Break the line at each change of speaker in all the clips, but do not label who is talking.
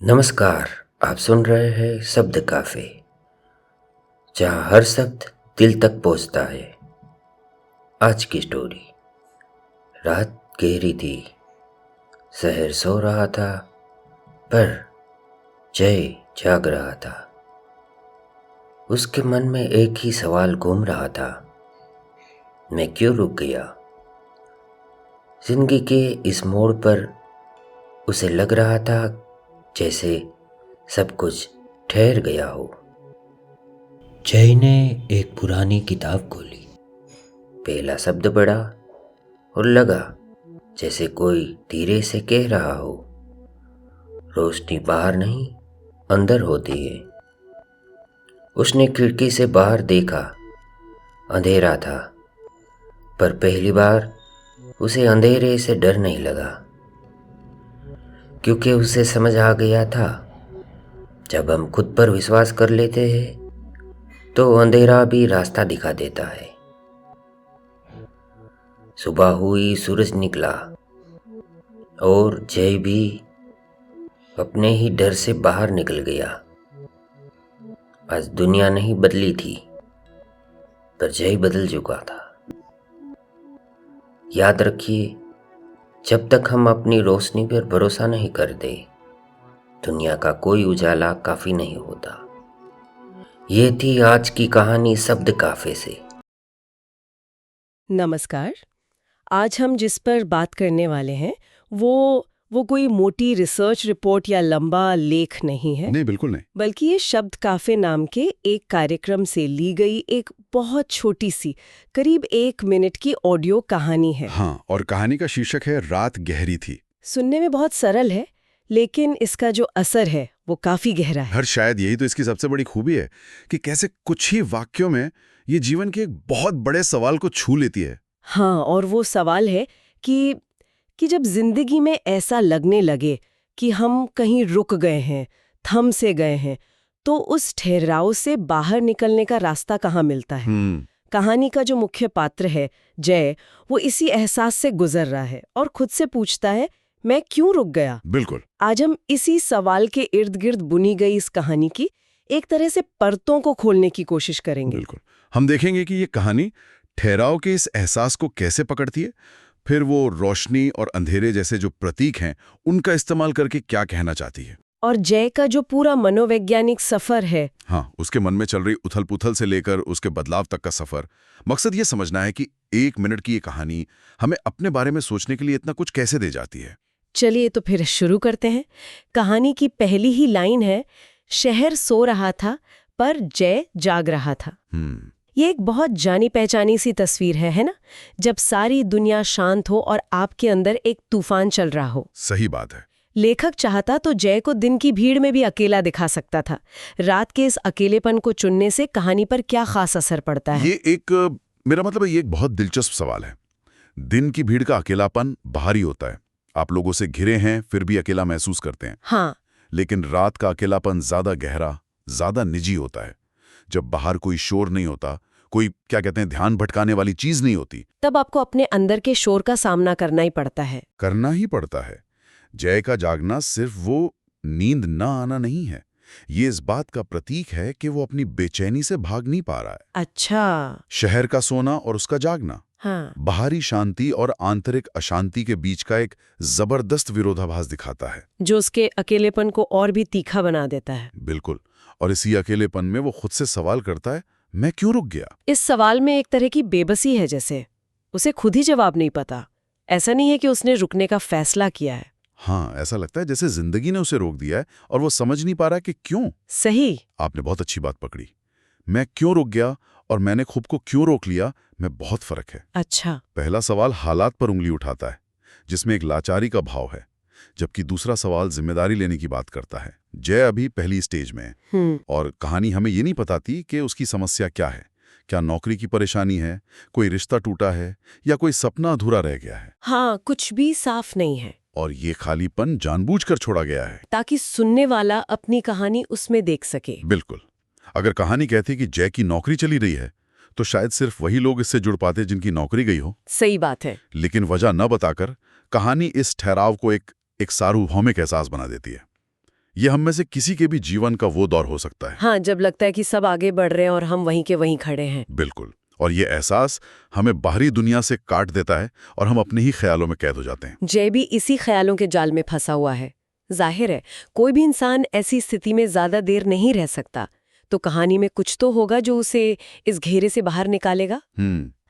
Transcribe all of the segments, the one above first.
नमस्कार। आप सुन रहे हैं शब्द काफे, जहाँ हर शब्द दिल तक पहुँचता है। आज की स्टोरी। रात गहरी थी, शहर सो रहा था, पर जय जाग रहा था। उसके मन में एक ही सवाल घूम रहा था, मैं क्यों रुक गया। जिंदगी के इस मोड़ पर उसे लग रहा था जैसे सब कुछ ठहर गया हो। जय ने एक पुरानी किताब खोली, पहला शब्द पढ़ा और लगा जैसे कोई धीरे से कह रहा हो, रोशनी बाहर नहीं अंदर होती है। उसने खिड़की से बाहर देखा, अंधेरा था, पर पहली बार उसे अंधेरे से डर नहीं लगा, क्योंकि उसे समझ आ गया था जब हम खुद पर विश्वास कर लेते हैं तो अंधेरा भी रास्ता दिखा देता है। सुबह हुई, सूरज निकला और जय भी अपने ही डर से बाहर निकल गया। आज दुनिया नहीं बदली थी, पर जय बदल चुका था। याद रखिए, जब तक हम अपनी रोशनी पर भरोसा नहीं करते, दुनिया का कोई उजाला काफी नहीं होता। ये थी आज की कहानी शब्द काफे से।
नमस्कार। आज हम जिस पर बात करने वाले हैं वो कोई मोटी रिसर्च रिपोर्ट या लंबा लेख नहीं है।
नहीं, बिल्कुल नहीं।
बल्कि ये शब्द काफे नाम के एक कार्यक्रम से ली गई एक बहुत छोटी सी, करीब 1 मिनट की ऑडियो कहानी है।
हाँ, और कहानी का शीर्षक है रात गहरी थी।
सुनने में बहुत सरल है, लेकिन इसका जो असर है वो काफी गहरा है।
हर शायद यही तो इसकी सबसे बड़ी खूबी है कि कैसे कुछ ही वाक्यों में ये जीवन के एक बहुत बड़े सवाल को छू लेती है।
हाँ, और वो सवाल है कि जब जिंदगी में ऐसा लगने लगे कि हम कहीं रुक गए हैं, थम से गए हैं, तो उस ठहराव से बाहर निकलने का रास्ता कहाँ मिलता है। कहानी का जो मुख्य पात्र है जय, वो इसी एहसास से गुजर रहा है और खुद से पूछता है, मैं क्यों रुक गया।
बिल्कुल।
आज हम इसी सवाल के इर्द गिर्द बुनी गई इस कहानी की एक तरह से परतों को खोलने की कोशिश करेंगे।
बिल्कुल। हम देखेंगे कि ये कहानी ठहराव के इस एहसास को कैसे पकड़ती है, फिर वो रोशनी और अंधेरे जैसे जो प्रतीक हैं उनका इस्तेमाल करके क्या कहना चाहती है।
और जय का जो पूरा मनोवैज्ञानिक सफर है,
हाँ, उसके मन में चल रही उथल-पुथल से लेकर उसके बदलाव तक का सफर। मकसद ये समझना है कि 1 मिनट की ये कहानी हमें अपने बारे में सोचने के लिए इतना कुछ कैसे दे जाती है।
चलिए तो फिर शुरू करते हैं। कहानी की पहली ही लाइन है, शहर सो रहा था पर जय जाग रहा था। ये एक बहुत जानी पहचानी सी तस्वीर है ना? जब सारी दुनिया शांत हो और आपके अंदर एक तूफान चल रहा हो।
सही बात है।
लेखक चाहता तो जय को दिन की भीड़ में भी अकेला दिखा सकता था। रात के इस अकेलेपन को चुनने से कहानी पर क्या खास असर पड़ता है?
मेरा मतलब है, ये एक बहुत दिलचस्प सवाल है। दिन की भीड़ का अकेलापन बाहरी होता है, आप लोगों से घिरे हैं फिर भी अकेला महसूस करते हैं।
हाँ।
लेकिन रात का अकेलापन ज्यादा गहरा, ज्यादा निजी होता है। जब बाहर कोई शोर नहीं होता, कोई क्या कहते हैं ध्यान भटकाने वाली चीज नहीं होती,
तब आपको अपने अंदर के शोर का सामना करना ही पड़ता है।
करना ही पड़ता है। जय का जागना सिर्फ वो नींद ना आना नहीं है, ये इस बात का प्रतीक है कि वो अपनी बेचैनी से भाग नहीं पा रहा है।
अच्छा।
शहर का सोना और उसका जागना,
हाँ।
बाहरी शांति और आंतरिक अशांति के बीच का एक जबरदस्त विरोधाभास दिखाता है,
जो उसके अकेलेपन को और भी तीखा बना देता है।
बिल्कुल। और इसी अकेलेपन में वो खुद से सवाल करता है, मैं क्यों रुक गया।
इस सवाल में एक तरह की बेबसी है, जैसे उसे खुद ही जवाब नहीं पता। ऐसा नहीं है कि उसने रुकने का फैसला किया है।
हाँ, ऐसा लगता है जैसे जिंदगी ने उसे रोक दिया है और वो समझ नहीं पा रहा कि क्यों।
सही।
आपने बहुत अच्छी बात पकड़ी। मैं क्यों रुक गया और मैंने खुद को क्यों रोक लिया में बहुत फर्क है।
अच्छा।
पहला सवाल हालात पर उंगली उठाता है, जिसमें एक लाचारी का भाव है, जबकि दूसरा सवाल जिम्मेदारी लेने की बात करता है। जय अभी पहली स्टेज में है और कहानी हमें ये नहीं बताती कि उसकी समस्या क्या है। क्या नौकरी की परेशानी है, कोई रिश्ता टूटा है, या कोई सपना अधूरा रह गया है।
हाँ, कुछ भी साफ नहीं है।
और ये खालीपन जानबूझकर छोड़ा गया है,
ताकि सुनने वाला अपनी कहानी उसमें देख सके।
बिल्कुल। अगर कहानी कहती कि जय की नौकरी चली रही है, तो शायद सिर्फ वही लोग इससे जुड़ पाते जिनकी नौकरी गई हो।
सही बात है।
लेकिन वजह न बताकर कहानी इस ठहराव को एक सार्वभौमिक एहसास बना देती है। ये हम में से किसी के भी जीवन का वो दौर हो सकता है।
हाँ, जब लगता है कि सब आगे बढ़ रहे हैं और हम वहीं के वहीं खड़े हैं।
बिल्कुल। और ये एहसास हमें बाहरी दुनिया से काट देता है और हम अपने ही ख्यालों में कैद हो जाते हैं।
जय भी इसी ख्यालों के जाल में फंसा हुआ है। जाहिर है कोई भी इंसान ऐसी स्थिति में ज्यादा देर नहीं रह सकता, तो कहानी में कुछ तो होगा जो उसे इस घेरे से बाहर निकालेगा।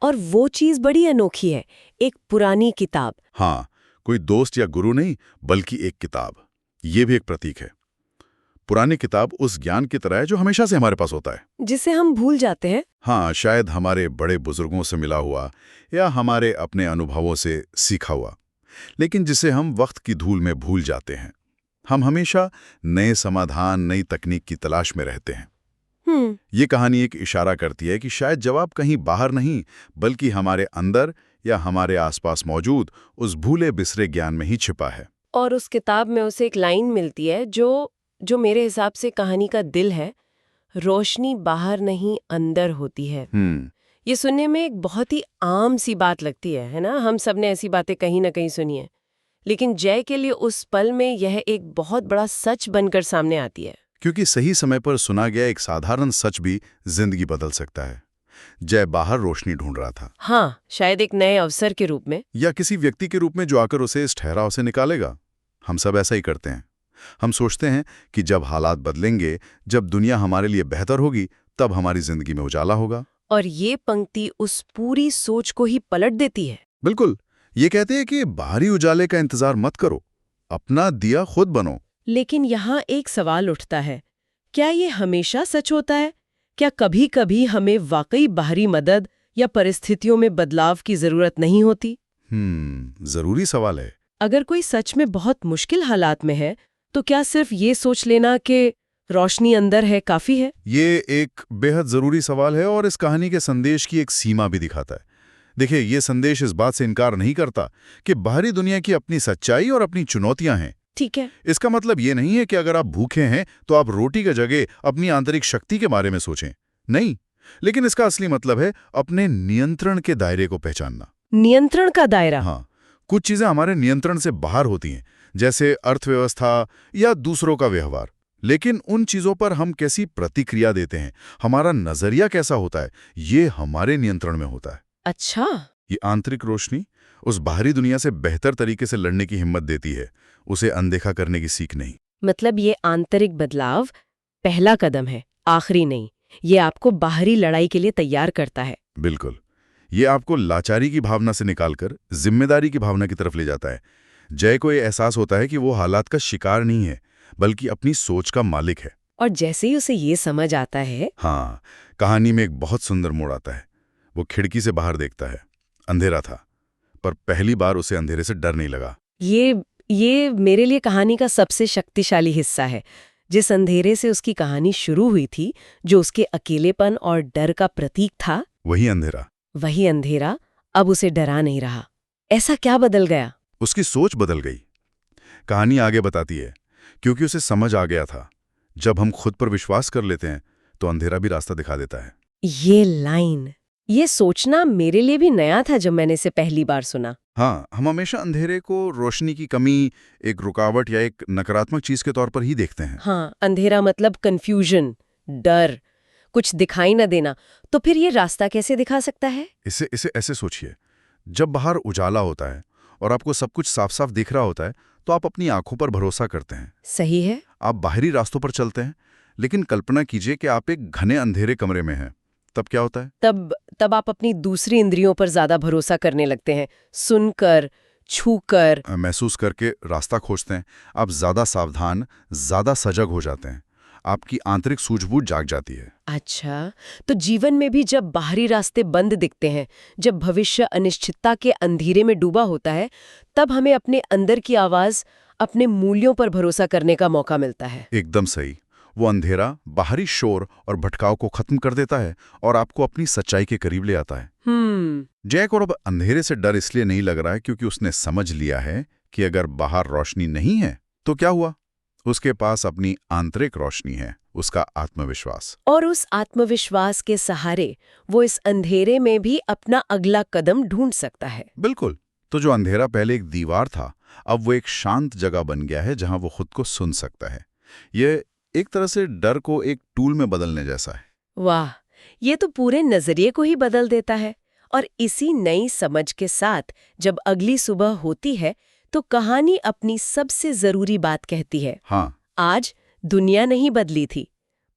और वो चीज बड़ी अनोखी है, एक पुरानी किताब।
हाँ, कोई दोस्त या गुरु नहीं, बल्कि एक किताब। ये भी एक प्रतीक है। पुरानी किताब उस ज्ञान की तरह है जो हमेशा से हमारे पास होता है,
जिसे हम भूल जाते हैं।
हाँ, शायद हमारे बड़े बुजुर्गों से मिला हुआ या हमारे अपने अनुभवों से सीखा हुआ, लेकिन जिसे हम वक्त की धूल में भूल जाते हैं। हम हमेशा नए समाधान, नई तकनीक की तलाश में रहते हैं। ये कहानी एक इशारा करती है कि शायद जवाब कहीं बाहर नहीं, बल्कि हमारे अंदर या हमारे आसपास मौजूद उस भूले बिसरे ज्ञान में ही छिपा है।
और उस किताब में उसे एक लाइन मिलती है जो मेरे हिसाब से कहानी का दिल है, रोशनी बाहर नहीं अंदर होती है। ये सुनने में एक बहुत ही आम सी बात लगती है ना? हम सब ने ऐसी बातें कहीं ना कहीं सुनी है, लेकिन जय के लिए उस पल में यह एक बहुत बड़ा सच बनकर सामने आती है।
क्योंकि सही समय पर सुना गया एक साधारण सच भी जिंदगी बदल सकता है। जय बाहर रोशनी ढूंढ रहा था।
हाँ, शायद एक नए अवसर के रूप में,
या किसी व्यक्ति के रूप में जो आकर उसे इस ठहराव से निकालेगा। हम सब ऐसा ही करते हैं। हम सोचते हैं कि जब हालात बदलेंगे, जब दुनिया हमारे लिए बेहतर होगी, तब हमारी जिंदगी में उजाला होगा।
और ये पंक्ति उस पूरी सोच को ही पलट देती है।
बिल्कुल। ये कहते हैं कि बाहरी उजाले का इंतजार मत करो, अपना दिया खुद बनो।
लेकिन यहाँ एक सवाल उठता है, क्या ये हमेशा सच होता है? क्या कभी-कभी हमें वाकई बाहरी मदद या परिस्थितियों में बदलाव की जरूरत नहीं होती?
जरूरी सवाल है।
अगर कोई सच में बहुत मुश्किल हालात में है, तो क्या सिर्फ ये सोच लेना कि रोशनी अंदर है काफी है?
ये एक बेहद जरूरी सवाल है और इस कहानी के संदेश की एक सीमा भी दिखाता है। देखिए, ये संदेश इस बात से इनकार नहीं करता कि बाहरी दुनिया की अपनी सच्चाई और अपनी चुनौतियां हैं।
ठीक है।
इसका मतलब ये नहीं है कि अगर आप भूखे हैं तो आप रोटी की जगह अपनी आंतरिक शक्ति के बारे में सोचें। नहीं, लेकिन इसका असली मतलब है अपने नियंत्रण के दायरे को पहचानना।
नियंत्रण का दायरा?
हाँ, कुछ चीजें हमारे नियंत्रण से बाहर होती हैं, जैसे अर्थव्यवस्था या दूसरों का व्यवहार। लेकिन उन चीजों पर हम कैसी प्रतिक्रिया देते हैं, हमारा नजरिया कैसा होता है, ये हमारे नियंत्रण में होता है।
अच्छा।
ये आंतरिक रोशनी उस बाहरी दुनिया से बेहतर तरीके से लड़ने की हिम्मत देती है, उसे अनदेखा करने की सीख नहीं।
मतलब ये आंतरिक बदलाव पहला कदम है, आखिरी नहीं। ये आपको बाहरी लड़ाई के लिए तैयार करता है।
बिल्कुल। ये आपको लाचारी की भावना से निकालकर जिम्मेदारी की भावना की तरफ ले जाता है। जय को ये एहसास होता है कि वो हालात का शिकार नहीं है, बल्कि अपनी सोच का मालिक है।
और जैसे ही उसे ये समझ आता है,
हाँ, कहानी में एक बहुत सुंदर मोड़ आता है। वो खिड़की से बाहर देखता है। अंधेरा था, पर पहली बार उसे अंधेरे से डर नहीं लगा।
ये मेरे लिए कहानी का सबसे शक्तिशाली हिस्सा है। जिस अंधेरे से उसकी कहानी शुरू हुई थी, जो उसके अकेलेपन और डर का प्रतीक था,
वही अंधेरा
अब उसे डरा नहीं रहा। ऐसा क्या बदल गया?
उसकी सोच बदल गई। कहानी आगे बताती है, क्योंकि उसे समझ आ गया था, जब हम खुद पर विश्वास कर लेते हैं तो अंधेरा भी रास्ता दिखा देता है।
ये लाइन, ये सोचना मेरे लिए भी नया था जब मैंने इसे पहली बार सुना।
हाँ, हम हमेशा अंधेरे को रोशनी की कमी, एक रुकावट या एक नकारात्मक चीज के तौर पर ही देखते हैं।
हाँ, अंधेरा मतलब कंफ्यूजन, डर, कुछ दिखाई न देना। तो फिर ये रास्ता कैसे दिखा सकता है?
इसे ऐसे सोचिए, जब बाहर उजाला होता है और आपको सब कुछ साफ साफ दिख रहा होता है, तो आप अपनी आंखों पर भरोसा करते हैं।
सही है।
आप बाहरी रास्तों पर चलते हैं, लेकिन कल्पना कीजिए कि आप एक घने अंधेरे कमरे में हैं। तब क्या होता है?
तब आप अपनी दूसरी इंद्रियों पर ज्यादा भरोसा करने लगते हैं। सुनकर, छूकर,
महसूस करके रास्ता खोजते हैं। आप ज्यादा सावधान, ज्यादा सजग हो जाते हैं। आपकी आंतरिक सूझबूझ जाग जाती है।
अच्छा, तो जीवन में भी जब बाहरी रास्ते बंद दिखते हैं, जब भविष्य अनिश्चितता के अंधेरे में डूबा होता है, तब हमें अपने अंदर की आवाज, अपने मूल्यों पर भरोसा करने का मौका मिलता है।
एकदम सही। वो अंधेरा बाहरी शोर और भटकाव को खत्म कर देता है और आपको अपनी सच्चाई के करीब ले आता है। जय को अब अंधेरे से डर इसलिए नहीं लग रहा है क्योंकि उसने समझ लिया है कि अगर बाहर रोशनी नहीं है तो क्या हुआ, उसके पास अपनी आंतरिक रोशनी है, उसका आत्मविश्वास।
और उस आत्मविश्वास के सहारे वो इस अंधेरे में भी अपना अगला कदम ढूंढ सकता है।
बिल्कुल। तो जो अंधेरा पहले एक दीवार था, अब वो एक शांत जगह बन गया है जहां वो खुद को सुन सकता है, ये एक तरह से डर को एक टूल में बदलने जैसा है।
वाह, ये तो पूरे नजरिए को ही बदल देता है। और इसी नई समझ के साथ जब अगली सुबह होती है तो कहानी अपनी सबसे जरूरी बात कहती है।
हाँ,
आज दुनिया नहीं बदली थी,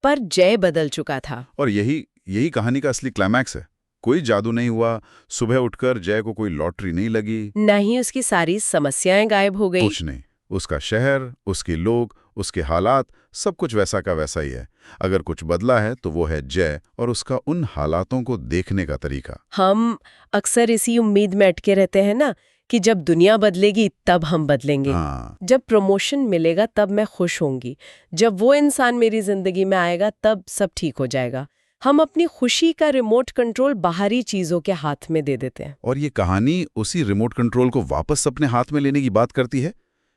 पर जय बदल चुका था।
और यही कहानी का असली क्लाइमैक्स है। कोई जादू नहीं हुआ, सुबह उठकर जय को कोई लॉटरी नहीं लगी,
न ही उसकी सारी समस्याएं गायब हो गई।
कुछ नहीं। उसका शहर, उसके लोग, उसके हालात, सब कुछ वैसा का वैसा ही है। अगर कुछ बदला है तो वो है जय और उसका उन हालातों को देखने का तरीका।
हम अक्सर इसी उम्मीद में अटके रहते हैं ना कि जब दुनिया बदलेगी तब हम बदलेंगे।
हाँ,
जब प्रमोशन मिलेगा तब मैं खुश होंगी, जब वो इंसान मेरी जिंदगी में आएगा तब सब ठीक हो जाएगा। हम अपनी खुशी का रिमोट कंट्रोल बाहरी चीजों के हाथ में दे देते हैं।
और ये कहानी उसी रिमोट कंट्रोल को वापस अपने हाथ में लेने की बात करती है।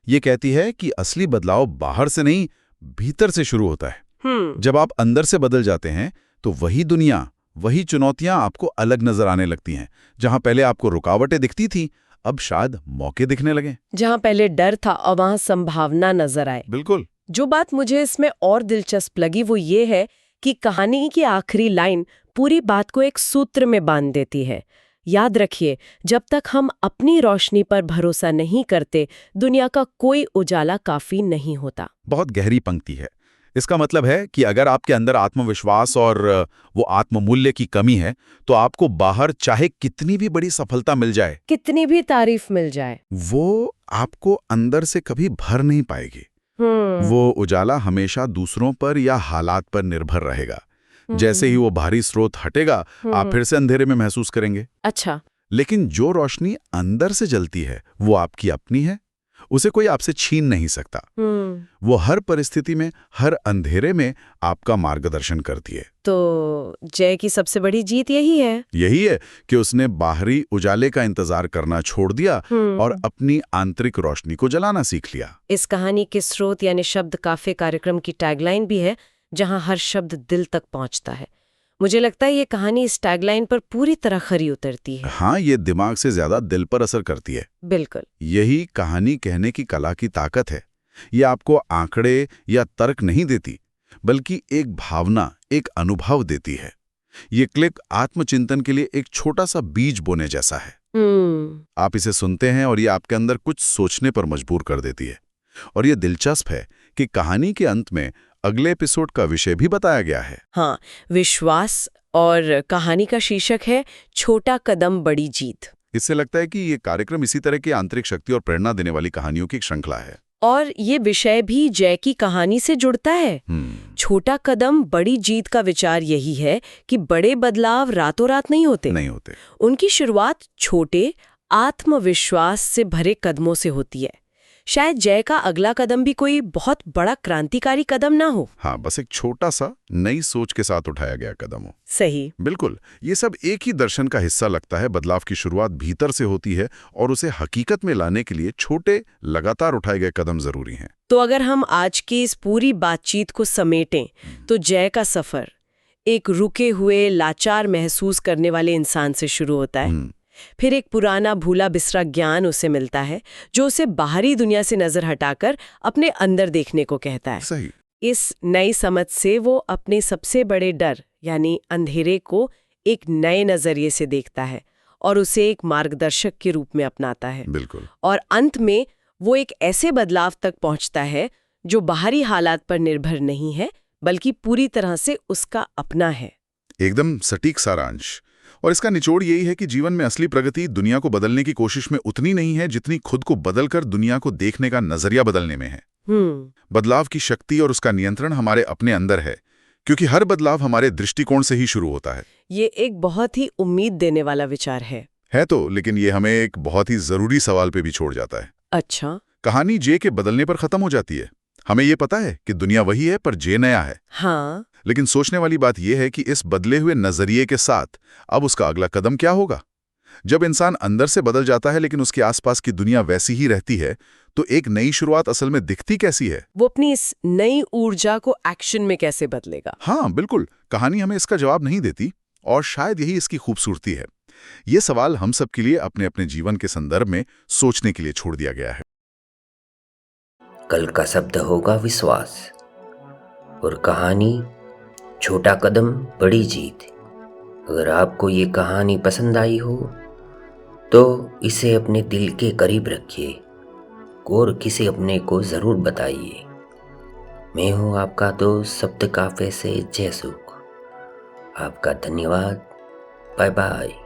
ये कहती है कि असली बदलाव बाहर से नहीं, भीतर से शुरू होता है। जब आप अंदर से बदल जाते हैं तो वही दुनिया, वही चुनौतियां आपको अलग नजर आने लगती हैं। जहां पहले आपको रुकावटें दिखती थी, अब शायद मौके दिखने लगे।
जहां पहले डर था और वहां संभावना नजर आए।
बिल्कुल।
जो बात मुझे इसमें और दिलचस्प लगी वो ये है कि कहानी की आखिरी लाइन पूरी बात को एक सूत्र में बांध देती है। याद रखिए, जब तक हम अपनी रोशनी पर भरोसा नहीं करते, दुनिया का कोई उजाला काफी नहीं होता।
बहुत गहरी पंक्ति है। इसका मतलब है कि अगर आपके अंदर आत्मविश्वास और वो आत्ममूल्य की कमी है, तो आपको बाहर चाहे कितनी भी बड़ी सफलता मिल जाए,
कितनी भी तारीफ मिल जाए,
वो आपको अंदर से कभी भर नहीं पाएगी। वो उजाला हमेशा दूसरों पर या हालात पर निर्भर रहेगा। जैसे ही वो भारी स्रोत हटेगा, आप फिर से अंधेरे में महसूस करेंगे।
अच्छा।
लेकिन जो रोशनी अंदर से जलती है, वो आपकी अपनी है, उसे कोई आपसे छीन नहीं सकता। वो हर परिस्थिति में, हर अंधेरे में आपका मार्गदर्शन करती है।
तो जय की सबसे बड़ी जीत यही है
कि उसने बाहरी उजाले का इंतजार करना छोड़ दिया और अपनी आंतरिक रोशनी को जलाना सीख लिया।
इस कहानी के स्रोत यानी शब्द काफे कार्यक्रम की टैगलाइन भी है, जहां हर शब्द दिल तक पहुंचता है। मुझे लगता है ये कहानी इस टैगलाइन पर पूरी तरह खरी उतरती है।
हाँ, ये दिमाग से ज्यादा दिल पर असर करती है।
बिल्कुल।
यही कहानी कहने की कला की ताकत है। ये आपको आंकड़े या तर्क नहीं देती, बल्कि एक भावना, एक अनुभव देती है। ये क्लिप आत्मचिंतन के लिए एक छोटा सा बीज बोने जैसा है। आप इसे सुनते हैं और ये आपके अंदर कुछ सोचने पर मजबूर कर देती है। और ये दिलचस्प है कि कहानी के अंत में अगले एपिसोड का विषय भी बताया गया है।
हाँ, विश्वास, और कहानी का शीर्षक है छोटा कदम बड़ी जीत।
इससे लगता है कि ये कार्यक्रम इसी तरह की आंतरिक शक्ति और प्रेरणा देने वाली कहानियों की एक श्रृंखला है।
और ये विषय भी जय की कहानी से जुड़ता है। छोटा कदम बड़ी जीत का विचार यही है कि बड़े बदलाव रातों रात नहीं होते। उनकी शुरुआत छोटे, आत्मविश्वास से भरे कदमों से होती है। शायद जय का अगला कदम भी कोई बहुत बड़ा क्रांतिकारी कदम ना हो।
हाँ, बस एक छोटा सा नई सोच के साथ उठाया गया कदम हो।
सही।
बिल्कुल। ये सब एक ही दर्शन का हिस्सा लगता है। बदलाव की शुरुआत भीतर से होती है और उसे हकीकत में लाने के लिए छोटे, लगातार उठाए गए कदम जरूरी हैं।
तो अगर हम आज की इस पूरी बातचीत को समेटें तो जय का सफर एक रुके हुए, लाचार महसूस करने वाले इंसान से शुरू होता है। फिर एक पुराना भूला बिसरा ज्ञान उसे मिलता है जो उसे बाहरी दुनिया से नजर हटाकर अपने अंदर देखने को कहता है।
सही।
इस नई समझ से वो अपने सबसे बड़े डर यानी अंधेरे को एक नए नजरिए से देखता है और उसे एक मार्गदर्शक के रूप में अपनाता है।
बिल्कुल।
और अंत में वो एक ऐसे बदलाव तक पहुंचता है जो बाहरी हालात पर निर्भर नहीं है, बल्कि पूरी तरह से उसका अपना है।
एकदम सटीक सारांश। और इसका निचोड़ यही है कि जीवन में असली प्रगति दुनिया को बदलने की कोशिश में उतनी नहीं है जितनी खुद को बदलकर दुनिया को देखने का नजरिया बदलने में है। बदलाव की शक्ति और उसका नियंत्रण हमारे अपने अंदर है, क्योंकि हर बदलाव हमारे दृष्टिकोण से ही शुरू होता है।
ये एक बहुत ही उम्मीद देने वाला विचार है
तो, लेकिन ये हमें एक बहुत ही जरूरी सवाल पे भी छोड़ जाता है।
अच्छा।
कहानी जे के बदलने पर खत्म हो जाती है। हमें ये पता है कि दुनिया वही है, पर जे नया है।
हाँ।
लेकिन सोचने वाली बात यह है कि इस बदले हुए नजरिए के साथ अब उसका अगला कदम क्या होगा। जब इंसान अंदर से बदल जाता है लेकिन उसके आसपास की दुनिया वैसी ही रहती है, तो एक नई शुरुआत असल में दिखती कैसी है?
वो अपनी इस नई ऊर्जा को एक्शन में कैसे बदलेगा?
हाँ, बिल्कुल। कहानी हमें इसका जवाब नहीं देती, और शायद यही इसकी खूबसूरती है। ये सवाल हम सब के लिए अपने अपने जीवन के संदर्भ में सोचने के लिए छोड़ दिया गया है।
कल का शब्द होगा विश्वास। और कहानी छोटा कदम बड़ी जीत। अगर आपको ये कहानी पसंद आई हो तो इसे अपने दिल के करीब रखिए और किसी अपने को ज़रूर बताइए। मैं हूँ आपका दोस्त शब्द काफ़े से जय सुख। आपका धन्यवाद। Bye bye.